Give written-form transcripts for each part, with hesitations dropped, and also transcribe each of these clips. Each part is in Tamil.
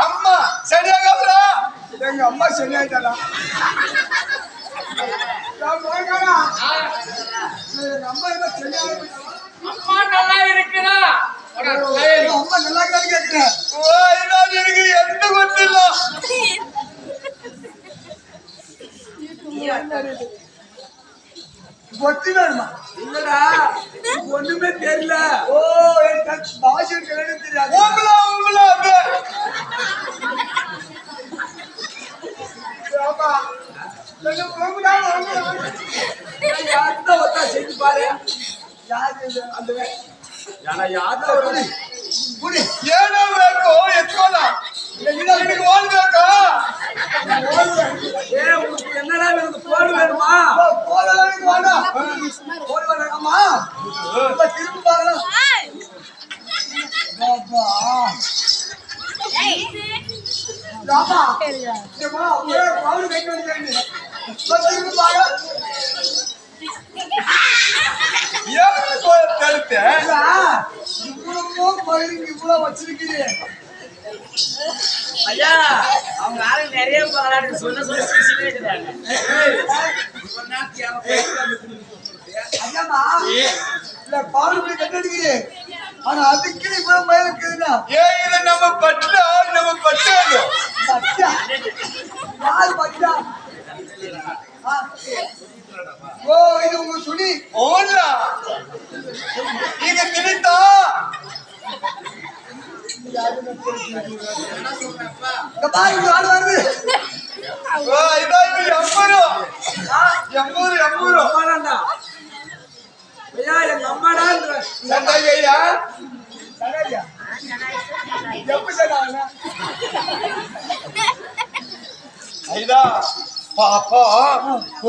அம்மா சரியாக எங்க அம்மா சரியாயிட்டா அம்மா நல்லா இருக்குதா? அம்மா நல்லா கேட்கிறேன் இருக்கு எந்த கொண்டு ஒத்தி வேணுமா? இல்லடா ஒண்ணுமே தெரியல. ஓ பாஷை தெரியாது. செஞ்சு பாரு அந்த ஏனோ வேக்கோ எத்தோலா எனக்கு ஓல் வேக்கா என்னடா எனக்கு போன் வேணுமா? போன் வேணும் வேணாம் போன் வேணாமா? திரும்ப பாக்கலாம் இவ்வளவு வச்சிருக்கிறேன் ஐயா. அவங்க ஆளு நிறைய சொன்ன பாலுபடி கட்டிருக்கிறேன். ஆனா அதுக்கு இவ்வளவு மயில் இருக்குதுன்னா ஏன் நம்ம பட்டா நம்ம பட்டா யாரு பட்டா? ஓ இது உங்க சுனி ஓடா நீங்க திணித்தா வருது. எங்க அம்மாடா ಪಾಪ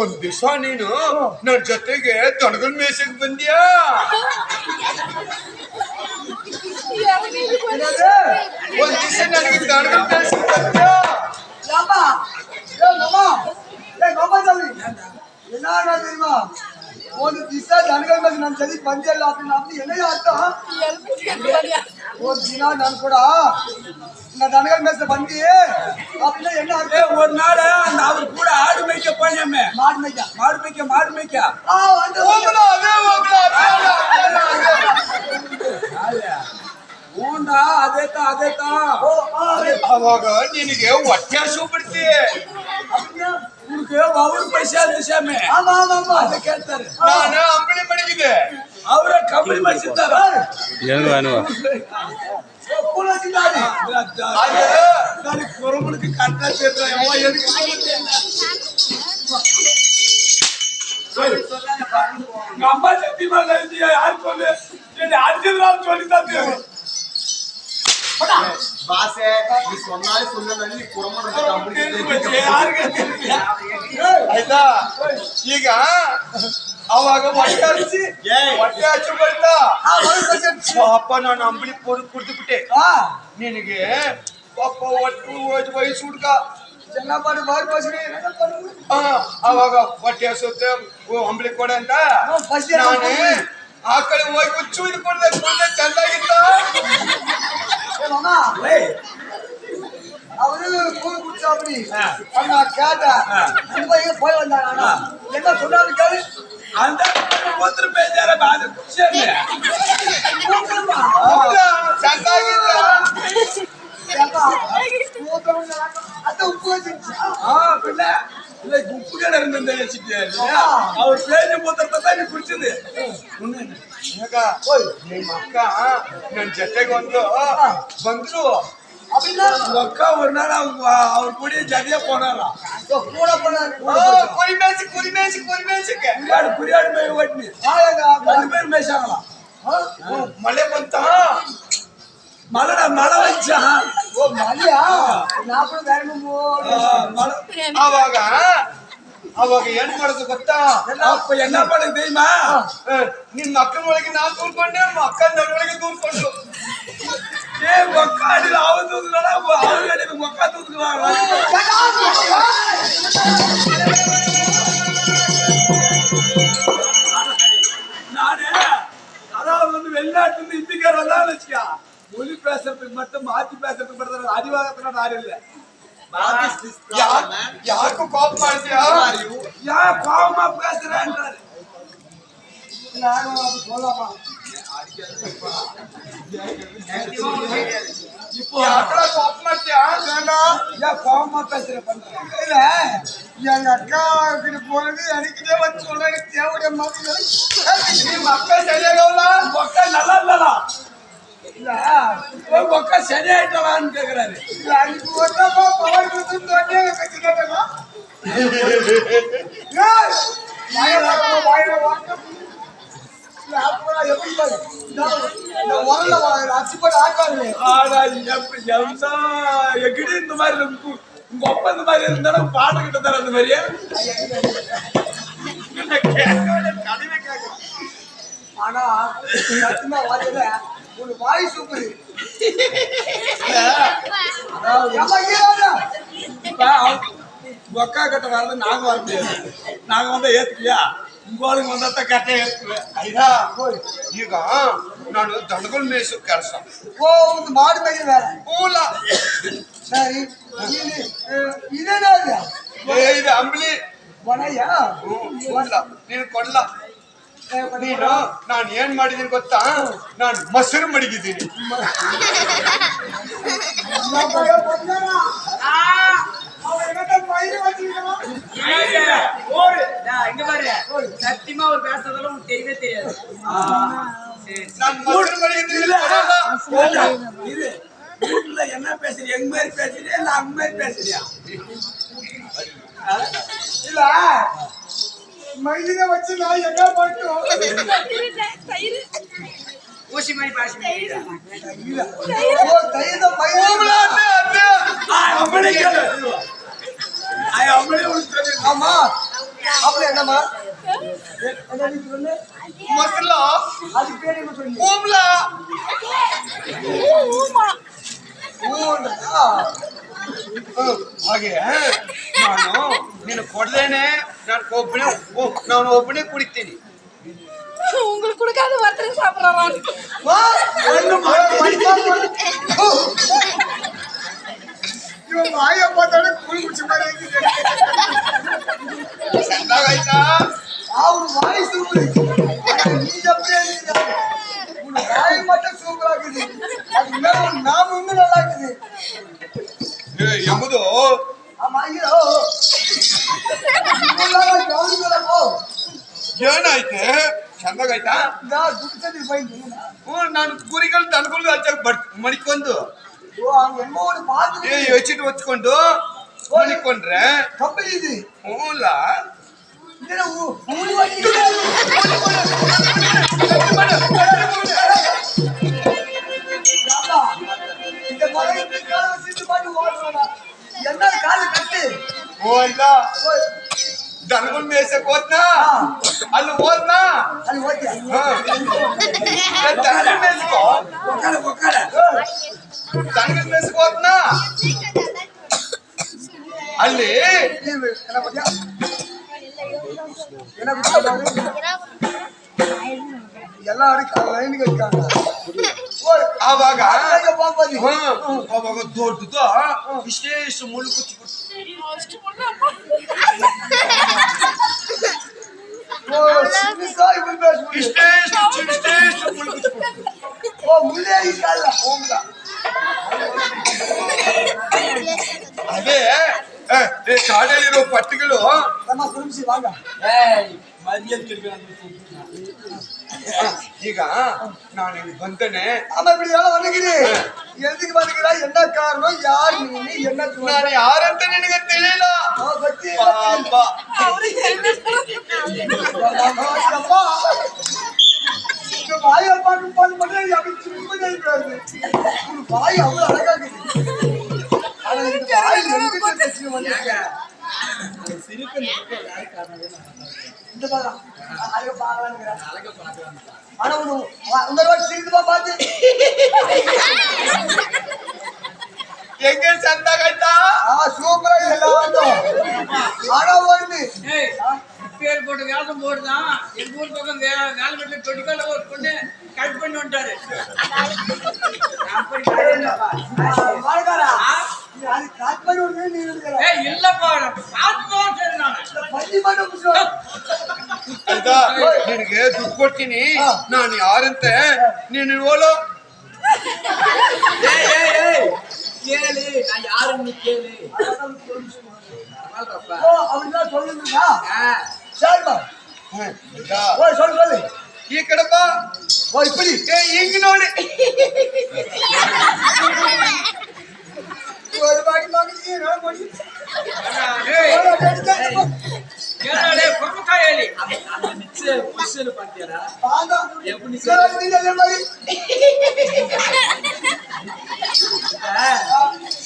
ಒಂದ್ ದಿವಸ ನೀನು ನನ್ ಜೊತೆಗೆ ತೊಣಗಲ್ ಮೇಸಕ್ ಬಂದ್ಯಾ? ಒಂದ್ ದಿವಸ ನನಗೆ ತೊಣಗಲ್ ಮೇಸಕ್ ಬಂದ್ಯಾ? என்ன தெரியுமா? ஒரு திசை தனகள் மேல நான் சரி பஞ்சல்ல அப்படின்னு என்ன அர்த்தம்? ஒரு தினா நான் கூட இந்த தனகள் மேச பந்தி அப்படின்னா என்ன அர்த்தம்? ஒரு நாள் அந்த அவர் கூட ஆடு மேய்க்க போனேமே. மாடு மேய்க்க ஊண்டா அதேதான் ಅವಾಗ ನಿನಗೆ ಹೊಟ್ಟೆ ಹಸು ಬಿಡ್ತಿ ಅವ್ರ ಪೈಸೆ ವಿಷಯಮೇ ಅಂತ ಕೇಳ್ತಾರೆ. ನಾನು ಅಂಬಳಿ ಮಡಗಿದೆ ಅವರ ಕಂಬಳಿ ಮಾಡಿಸಿದ್ದಾರ குரம்புக்கு கட்டா அம்மா சத்தியமா யாரு சொல்லு அர்ஜுன் சொல்லித்தான் தெரியும். ಬಾಸೆ ಈ ಸೊನ್ನಾಯಿ ಸುಣ್ಣನಲ್ಲಿ ಆಯ್ತಾ? ಈಗ ಅವಾಗ ಹೊಟ್ಟೆ ಹಚ್ಚು ಬರ್ತಾ ಪಾಪ ನಾನು ಅಂಬಳಿ ಕುಡಿದು ಬಿಟ್ಟೆ. ನಿನಗೆ ಪಾಪ ಒಟ್ಟು ಹೋಯ್ತು ವಯಸ್ಸು ಹುಡ್ಗ ಎಲ್ಲ ಮಾಡಿ ಬಾರಿ ಬಸ್ರಿ ಅವಾಗ ಹೊಟ್ಟೆ ಹಸುತ್ತೆ ಅಂಬಳಿ ಕೊಡೆ ಅಂತ ನಾನೇ ಆ ಕಡೆ ಹೋಗಿ ಹುಚ್ಚು ಇದ್ಕೊಂಡೆ ಚಂದಾಗಿತ್ತ அவரு கூழ் குடிச்சா அப்படி நான் கேட்டேன் போய் வந்தாங்க என்ன சொன்னாரு கேளு அந்த ஒருத்தர் பேஜார பாது சரி அது உப்பு வச்சிருச்சா பின்ன இல்ல உப்பு கடை இருந்த அவர் பேஜ போத்தத்தை தான் நீ குடிச்சது ನಿಮ್ಮ ಅಕ್ಕ ನನ್ ಜೊತೆಗೆ ಬಂದ್ರು அப்படின்னா அக்கா ஒரு நாள் அவர் கூட ஜதியா போனாராம் கூட போனாரு ಕುರಿಮೇಸಿಕೆ ಕುರಿಯಾಡು ಮೇಯ ಒಟ್ನಿ ரெண்டு பேர் மேய்ச்சாங்களாம் ಮಳೆ ಬಂತ மழை வச்சான் ஓ மலையா நான் கூட வேணும் ಅವಾಗ ಏನ್ ಮಾಡೋದು ಗೊತ್ತಾ அப்ப என்ன பண்ணுது தெரியுமா ನಿನ್ ಅಕ್ಕನ ಒಳಗೆ ನಾನ್ ತೂರ್ಕೊಂಡೆ ಅಕ್ಕ ನನ್ನೊಳಗೆ ತೂರ್ಕೊಂಡು ஒக்க அடியில் அவன் தூக்குறானா அவன் அடியில் ஒக்கா தூக்குறாங்க நானே அதாவது வந்து வெளிநாட்டுல இருந்து இந்திக்கார வந்தாலும் வச்சுக்கா மொழி பேசுறதுக்கு மட்டும் மாத்தி பேசுறதுக்கு மட்டும் அடிவாகத்துல யாரும் இல்ல ಯಾಕೋ ಕಾಪ್ ಮಾಡ್ತೀಯಾ யா பாவமா பேசுறேன்றாரு நானும் சொல்லலாமா இப்போ ಯಾಕಡ ಕಾಪ್ ಮಾಡ್ತೀಯಾ ஏன் கோவமா பேசுற பண்றேன் இல்ல எங்க அக்கா கிட்ட போனது எனக்குதே வந்து சொல்றாங்க தேவைய மாதிரி ನಿಮ್ಮ ಅಕ್ಕ ಸರಿಯಾಗವಲ್ಲ ஒக்க நல்லா இல்லடா இல்ல ஒக்க சரியாயிட்டலான்னு கேக்குறாரு அன்னைக்கு ஒருத்தப்பா பவர் கொடுத்து தோண்டியே கட்டிக்கிட்டேனா வாயில வாங்க எப்படி பாரு இந்த வரல அச்சுப்பட ஆக்காது ஆனா எகிடி இந்த மாதிரி உங்க அப்பா இந்த மாதிரி இருந்தாலும் பாட்டு கிட்ட தர அந்த மாதிரியே ஆனா சத்தியமா வாயில ஒரு வாய் சூப்பர் ஒக்கா கிட்ட வர்றது நாங்க வர முடியாது நாங்க வந்தா ஏத்துக்கியா உங்க ஆளுங்க வந்தா கரெக்டா ஏத்துக்குவேன் ಅಯ್ಯ ಈಗ ನಾನು ದನಗಳು ಮೇಯಿಸೋ ಕೆಲಸ ஓ இந்த மாடு மேய்க்கிற வேலை ಹೂಲ சரி ಇದೇನಾದ ಇದು ಅಂಬ್ಲಿ ಒಣಯ್ಯ ಇಲ್ಲ ನೀನು ಕೊಡ್ಲ ನೀನು ನಾನು ಏನ್ ಮಾಡಿದೀನಿ ಗೊತ್ತಾ ನಾನು ಮೊಸರು ಮಡಗಿದ್ದೀನಿ இங்க பாரு சத்தியமா ஒரு பேசுறதெல்லாம் உனக்கு தெரியவே தெரியாது ನಾನು ಮೊಸರು ಮಡಗಿದ್ದೀನಿ இது வீட்டுல என்ன பேசுறீங்க எங்க மாதிரி பேசுறியா இல்ல அங்க மாதிரி பேசுறியா இல்ல மைதின வச்சு நான் என்ன பண்ணும் ஊசி மாதிரி பாசி ஓ தைத மைதின அவனே கேளு அவனே உனக்கு ஆமா அப்படி என்னமா என்ன நீ சொல்லு ಮೊಸರು அது பேர் என்ன சொல்லு ಹೂಮ್ಲ ಹಾಗೆ ನಾನು ನೀನು ಕೊಡ್ದೇನೆ ನಾನು ಒಬ್ಬನೇ ಕುಡಿತೀನಿ உங்களுக்கு கொடுக்காத ஒருத்தர் சாப்பிடுறான் இவன் வாய பார்த்தாலே குழி குடிச்ச மாதிரி ಚೆಂದಾಗಾಯ್ತಾ அவரு வாய் சூப்பர் நீ அப்படியே உன் வாய் மட்டும் சூப்பர் ஆகுது அது மேல உன் நாம இன்னும் நல்லா இருக்குது ಎಂಬುದು ஆமா ஐயோ ಗೌರಿಗಳೋ ಏನಾಯ್ತೆ ಚೆಂದಾಗಾಯ್ತಾ நான் துடிச்சது போயிட்டு ನಾನು ಕುರಿಗಳು ದನಗಳು ಹಚ್ಚಾಕ ಮಡಿಕೊಂಡು ஓ அங்க என்ன ஒரு பாத்து ಹೆಚ್ಚಿಟ್ಟು ಹೊಚ್ಕೊಂಡು ಮಡಿಕೊಂಡ್ರೆ கப்பல் இது ಹೂಲ இதுல ஊடி வண்டி இந்த மலை கால வச்சு பாட்டு ஓடுறா என்ன கால கட்டு ಓ ಇಲ್ಲ ದನಗಳು ಮೇಯ್ಸಕ್ ಹೋದ್ನಾ ಅಲ್ಲಿ ಹೋದ್ನಾ அது ஓகே ದನಗಳು ಮೇಯ್ಸ್ಕೋ உக்கார தனங்கள் பேசுவோம்னா ಅಲ್ಲಿ என்ன பத்தியா என்ன பத்தியா எல்லாரும் லைனுக்கு இருக்காங்க ಆವಾಗ ಪಾಪದಿ ಅವಾಗ ದೊಡ್ಡದ ವಿಶೇಷ ಮುಳುಕು ವಿಶೇಷ ಮುಳುಕು ಓ ಮುಳ್ಳೆ ಇಲ್ಲ ಹೋಗ್ಲ ಅದೇ ಕಾಡಲ್ಲಿರೋ ಪಟ್ಟಿಗಳು ನಮ್ಮ ಕುರುಮಿಸಿ ವಾಂಗ ಈಗ ನಾನು ಇಲ್ಲಿ ಬಂದೇನೆ ஆமா இப்படி எல்லாம் வந்துக்கிறீ எதுக்கு வந்துக்கிறா என்ன காரணம் யார் நீ என்ன ನಾನು ಯಾರಂತ ನಿನಗೆ ತಿಳಿಯಲ್ಲ பத்தி ಪಾಪ அப்பா இந்த வாய் அப்பாக்கு பால் பண்ணி அப்படி திரும்ப ஜெயிக்கிறாரு வாய் அவ்வளவு அழகா இருக்குது ஆனா இந்த வாய் எங்க பிரச்சனை வந்திருக்க இந்த பாரா அழகா பாக்கலாம்ங்கற ஆனா இந்த ரோட் சிரிதுமா பாத்து எங்க சந்தாகட்டா சூப்பரா எல்லாம் ஆனா ஒண்ணு பேர் போட்டு வேஷம் போடுதான் எங்க ஊர் பக்கம் வேலை வீட்டுல தொட்டிக்கால ஒரு பொண்ணு கட் பண்ணி வந்துட்டாரு அப்படி மாடகாரா அது காட் பண்ணி ஒண்ணு நீ இருக்கற இல்லப்பா பார்த்துதான் சரி நான் பள்ளி மட்டும் புடிச்சோ ಆಯ್ತಾ ನಿನಗೆ ದುಡ್ಡು ಕೊಡ್ತೀನಿ ನಾನು ಯಾರಂತ ನೀನು ಓಲೋ கேளு நான் யாருன்னு கேளு ஓ அப்படிதான் சொல்லுங்கடா சரிமா ஓய் சொல்லு ಈ ಕಡೆಪ್ಪ ஓ இப்படி ಹಿಂಗ್ ನೋಡಿ ஒரு பாடி மகனுக்கு நான் போடி கேளு பொறுமைக்காயலி அந்த நிச்சய புஷல் பாத்தியாடா பாங்க எப்படி சொல்லுங்க மாதிரி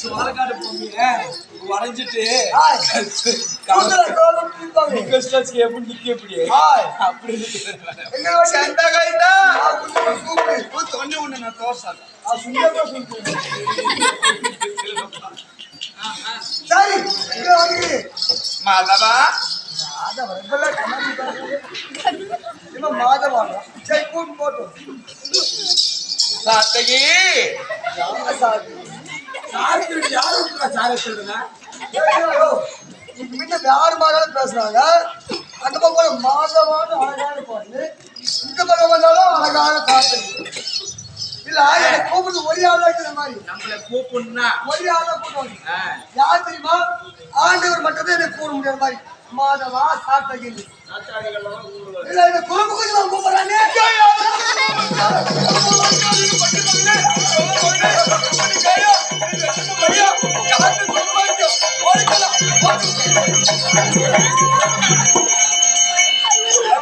சோளக்காடு பொம்மிய வரைஞ்சிட்டு எப்படி நிக்க எப்படி அப்படி ಚಂದಾಗಾಯ್ತಾ ತೊಂಡೆ ಉಂಡೆ ನಾ ತೋರ್ಸಲ್ಲ சரி இங்க வந்து ಮಾಧವ மாதவா சரி கூட்டு போட்டு ಸಾತಗಿ முன்ன யாரு மாதிரி பேசுறாங்க அந்த பக்கம் மாதவான அழகான பாட்டு இந்த பக்கம் வந்தாலும் அழகான பாட்டு இல்ல என்னை கூப்பிட்டு ஒரே ஆளா இருக்கிற மாதிரி நம்மள கூப்பிடுனா ஒரே ஆளா கூப்பிடுவாங்க யார் தெரியுமா ஆண்டவர் மட்டும் தான் எனக்கு கூப்பிட முடியாத மாதிரி மாதவா சாத்தகி இல்ல இந்த குறும்பு கொஞ்சம் கூப்பிடுறானே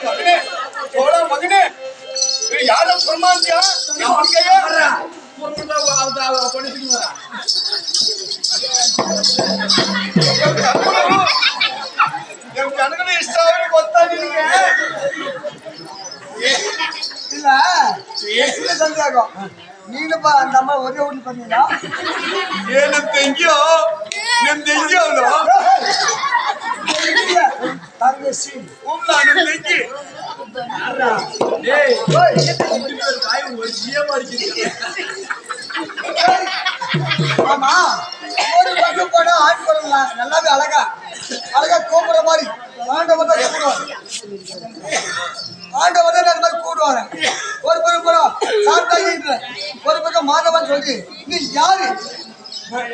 ಮಗನೇ ತೋಳ ಮಗನೇ ಯಾರ ಪ್ರಮಾಣ್ಯ ಜನಗಳು ಇಷ್ಟ ಅವ್ರಿಗೆ ಗೊತ್ತಾ ನಿನಗೆ இல்ல என்ன சந்தேகம் நீனுப்பா அந்த அம்மா ஒரே ஊட்டி பண்ணீங்களா ಏನು ತೆಂಗಿಯೋ ನಿಮ್ ತೆಂಗಿ ಅವನು தங்கச்சி ನಾನು ತೆಂಗಿ ஆமா ஒரு பக்கம் போனா ஆண் போடலாம் நல்லாவே அழகா அழகா கூப்பிடுற மாதிரி ஆண்டவன் தான் கூடுவாங்க ஆண்டவன் தான் மாதிரி கூடுவாங்க ஒரு பக்கம் போனா சாப்பிட்டாங்க ஒரு பக்கம் மாதவன் சொல்லி நீ யாரு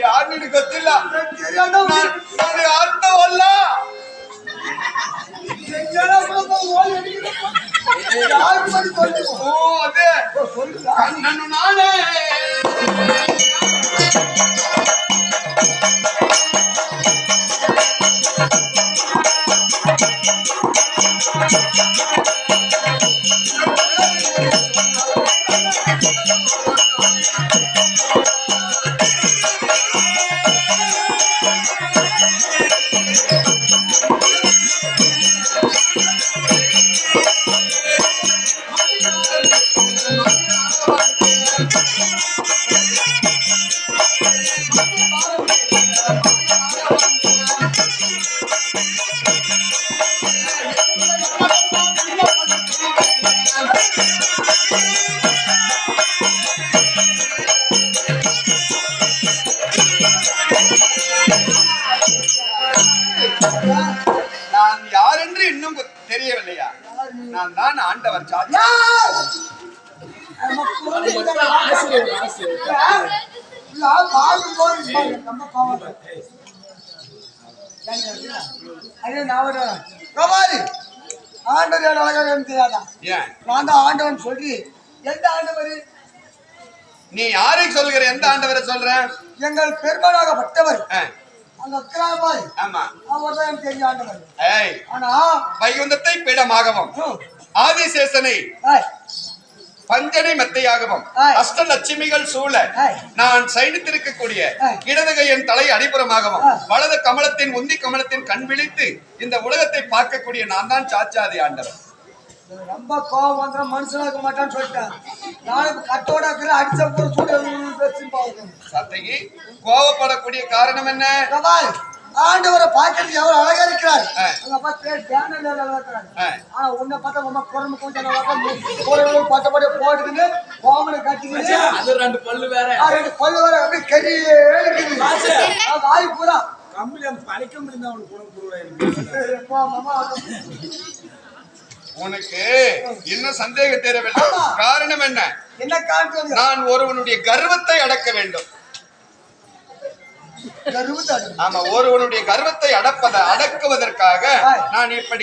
ಯಾರು ನಿನಗೆ ಗೊತ್ತಿಲ್ಲ தெரியாத ನಾನು ಯಾರು ಅಲ್ಲ யாரு மாதிரி சொல்லி ಓ ಅದೇ சொல்லுங்க ನಾನು ನಾನೇ நான் யார் என்று இன்னும் தெரியவில்லையா? நான் தான் ஆண்டவர் சாச்சா. ஆண்டவர் அழகாக தெரியாதா? ஏன் நான் தான் ஆண்டவன் சொல்லி எந்த ஆண்டவர்? நீ யாரை சொல்கிற? எந்த ஆண்டவரை சொல்ற? எங்கள் பெருமனாகப்பட்டவர் ஆ, அந்த அக்கிராமாய் ஆமா. அவர் தான் எனக்கு தெரிஞ்ச ஆண்டவர். ஏய், ஆனா வைகுந்தத்தை பீடமாகவும் ஆதிசேஷனை ஏய், பஞ்சனை மெத்தையாகவும் ஆய். அஷ்டலட்சுமிகள் சூழ ஆய். நான் சைனித்திருக்கக்கூடிய ஆய். இடது கையின் தலை அடிப்புறமாகவும் ஆய். வலது கமலத்தின் உந்தி கமலத்தின் கண் விழித்து இந்த உலகத்தை பார்க்கக்கூடிய நான் தான் சாச்சாதி ஆண்டவர். ரொம்ப கோபம் வந்தா மனுஷனா இருக்க மாட்டான்னு சொல்லிட்டேன். நாளைக்கு கட்டோட இருக்கிற அடிச்ச கூட சூடு வச்சு சத்தகி கோவப்படக்கூடிய காரணம் என்ன? ஆண்டவரை பார்க்கறதுக்கு எவ்வளவு அழகா இருக்கிறார். ஆய். அங்க அப்பா பேர் தியானம் இருக்கிறாரு. ஆய். ஆனா உன்னை பார்த்தா உமா குரம்பு கொஞ்சம் பட்டப்படி போட்டுக்கிட்டு கோமனை கட்டிக்கிட்டு அது 2 பல்லு வேற. ரெண்டு பல்லு வர அப்படியே கரியே இருக்குது. வாய் பூரா கம்பெனி அந்த பழிக்க முடியும் அவனுக்கு குணம் புரியுது. மாமா உனக்கு இன்னும் சந்தேகம் தெரியவில்லை. ஆமா. காரணம் என்ன? என்ன காரணம்? நான் ஒருவனுடைய கர்வத்தை அடக்க வேண்டும். கருவுத்தாடு ஆமா, ஒருவனுடைய கர்வத்தை அடக்குவதற்காக ஆய். நான் இப்படி